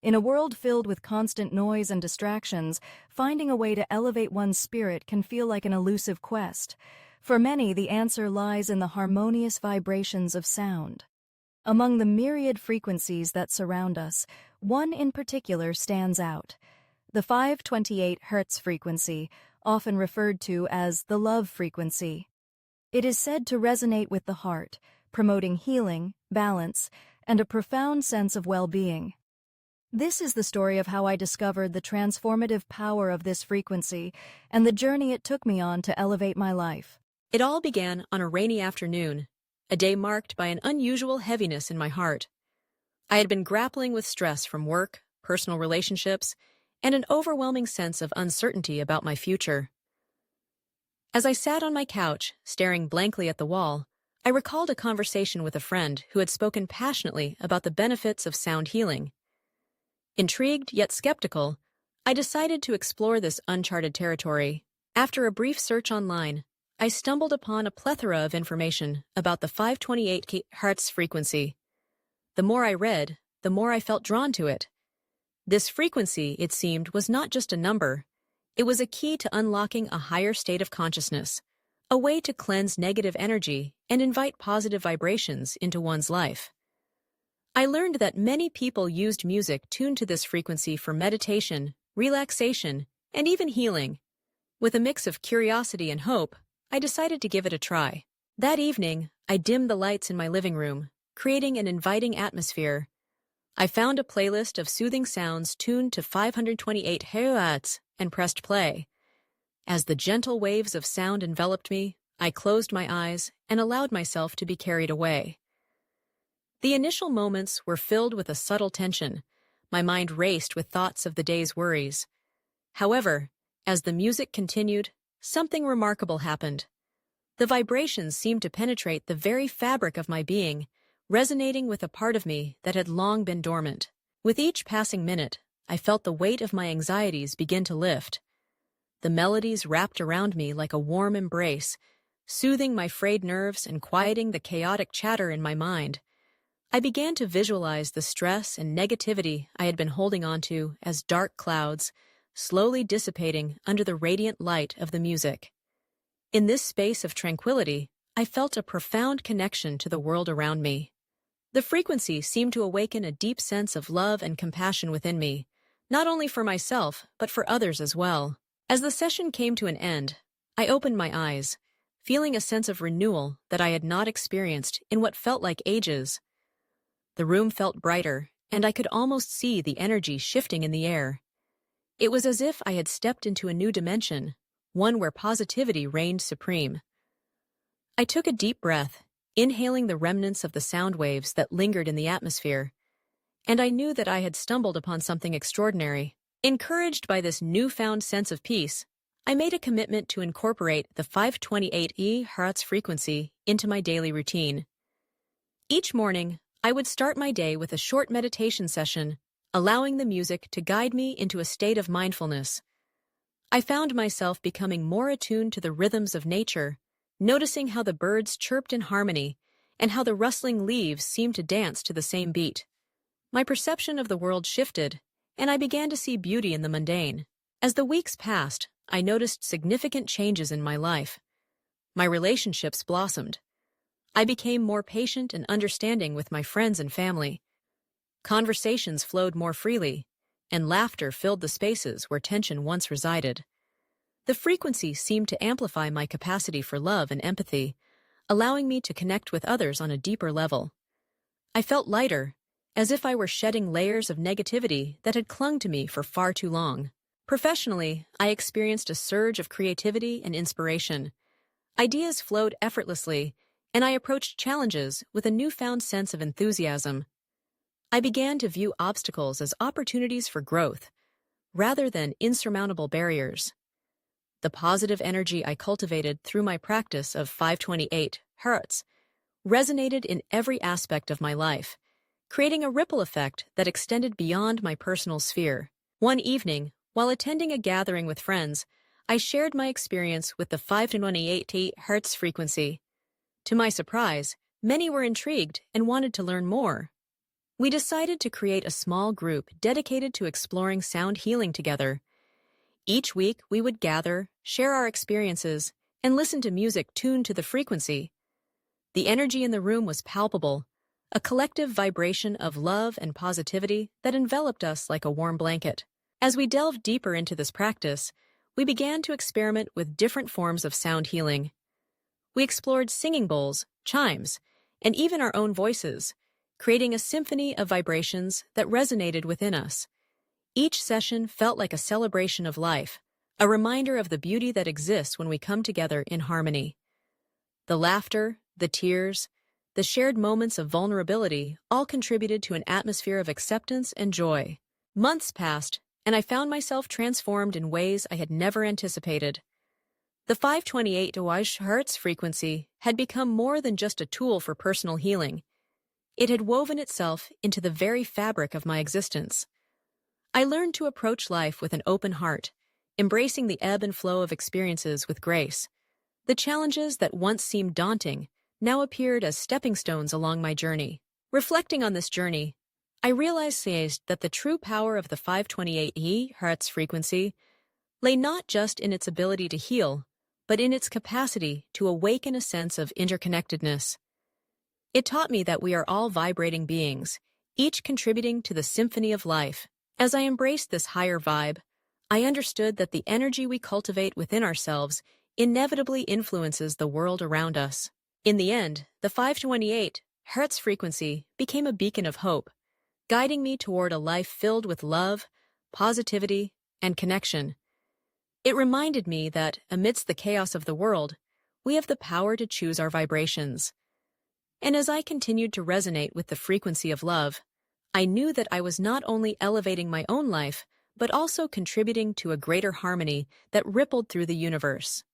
In a world filled with constant noise and distractions, finding a way to elevate one's spirit can feel like an elusive quest. For many, the answer lies in the harmonious vibrations of sound. Among the myriad frequencies that surround us, one in particular stands out. The 528 Hz frequency, often referred to as the love frequency. It is said to resonate with the heart, promoting healing, balance, and a profound sense of well-being. This is the story of how I discovered the transformative power of this frequency and the journey it took me on to elevate my life. It all began on a rainy afternoon, a day marked by an unusual heaviness in my heart. I had been grappling with stress from work, personal relationships, and an overwhelming sense of uncertainty about my future. As I sat on my couch, staring blankly at the wall, I recalled a conversation with a friend who had spoken passionately about the benefits of sound healing. Intrigued yet skeptical, I decided to explore this uncharted territory. After a brief search online, I stumbled upon a plethora of information about the 528 Hz frequency. The more I read, the more I felt drawn to it. This frequency, it seemed, was not just a number. It was a key to unlocking a higher state of consciousness, a way to cleanse negative energy and invite positive vibrations into one's life. I learned that many people used music tuned to this frequency for meditation, relaxation, and even healing. With a mix of curiosity and hope, I decided to give it a try. That evening, I dimmed the lights in my living room, creating an inviting atmosphere. I found a playlist of soothing sounds tuned to 528 Hz and pressed play. As the gentle waves of sound enveloped me, I closed my eyes and allowed myself to be carried away. The initial moments were filled with a subtle tension. My mind raced with thoughts of the day's worries. However, as the music continued, something remarkable happened. The vibrations seemed to penetrate the very fabric of my being, resonating with a part of me that had long been dormant. With each passing minute, I felt the weight of my anxieties begin to lift. The melodies wrapped around me like a warm embrace, soothing my frayed nerves and quieting the chaotic chatter in my mind. I began to visualize the stress and negativity I had been holding onto as dark clouds, slowly dissipating under the radiant light of the music. In this space of tranquility, I felt a profound connection to the world around me. The frequency seemed to awaken a deep sense of love and compassion within me, not only for myself, but for others as well. As the session came to an end, I opened my eyes, feeling a sense of renewal that I had not experienced in what felt like ages. The room felt brighter, and I could almost see the energy shifting in the air. It was as if I had stepped into a new dimension, one where positivity reigned supreme. I took a deep breath, inhaling the remnants of the sound waves that lingered in the atmosphere, and I knew that I had stumbled upon something extraordinary. Encouraged by this newfound sense of peace, I made a commitment to incorporate the 528 Hz frequency into my daily routine. Each morning, I would start my day with a short meditation session, allowing the music to guide me into a state of mindfulness. I found myself becoming more attuned to the rhythms of nature, noticing how the birds chirped in harmony and how the rustling leaves seemed to dance to the same beat. My perception of the world shifted, and I began to see beauty in the mundane. As the weeks passed, I noticed significant changes in my life. My relationships blossomed. I became more patient and understanding with my friends and family. Conversations flowed more freely, and laughter filled the spaces where tension once resided. The frequency seemed to amplify my capacity for love and empathy, allowing me to connect with others on a deeper level. I felt lighter, as if I were shedding layers of negativity that had clung to me for far too long. Professionally, I experienced a surge of creativity and inspiration. Ideas flowed effortlessly, and I approached challenges with a newfound sense of enthusiasm. I began to view obstacles as opportunities for growth, rather than insurmountable barriers. The positive energy I cultivated through my practice of 528 Hz resonated in every aspect of my life, creating a ripple effect that extended beyond my personal sphere. One evening, while attending a gathering with friends, I shared my experience with the 528 Hz frequency. To my surprise, many were intrigued and wanted to learn more. We decided to create a small group dedicated to exploring sound healing together. Each week, we would gather, share our experiences, and listen to music tuned to the frequency. The energy in the room was palpable, a collective vibration of love and positivity that enveloped us like a warm blanket. As we delved deeper into this practice, we began to experiment with different forms of sound healing. We explored singing bowls, chimes, and even our own voices, creating a symphony of vibrations that resonated within us. Each session felt like a celebration of life, a reminder of the beauty that exists when we come together in harmony. The laughter, the tears, the shared moments of vulnerability all contributed to an atmosphere of acceptance and joy. Months passed, and I found myself transformed in ways I had never anticipated. The 528 Hertz frequency had become more than just a tool for personal healing. It had woven itself into the very fabric of my existence. I learned to approach life with an open heart, embracing the ebb and flow of experiences with grace. The challenges that once seemed daunting now appeared as stepping stones along my journey. Reflecting on this journey, I realized that the true power of the 528 Hertz frequency lay not just in its ability to heal, but in its capacity to awaken a sense of interconnectedness. It taught me that we are all vibrating beings, each contributing to the symphony of life. As I embraced this higher vibe, I understood that the energy we cultivate within ourselves inevitably influences the world around us. In the end, the 528 Hertz frequency became a beacon of hope, guiding me toward a life filled with love, positivity, and connection. It reminded me that, amidst the chaos of the world, we have the power to choose our vibrations. And as I continued to resonate with the frequency of love, I knew that I was not only elevating my own life, but also contributing to a greater harmony that rippled through the universe.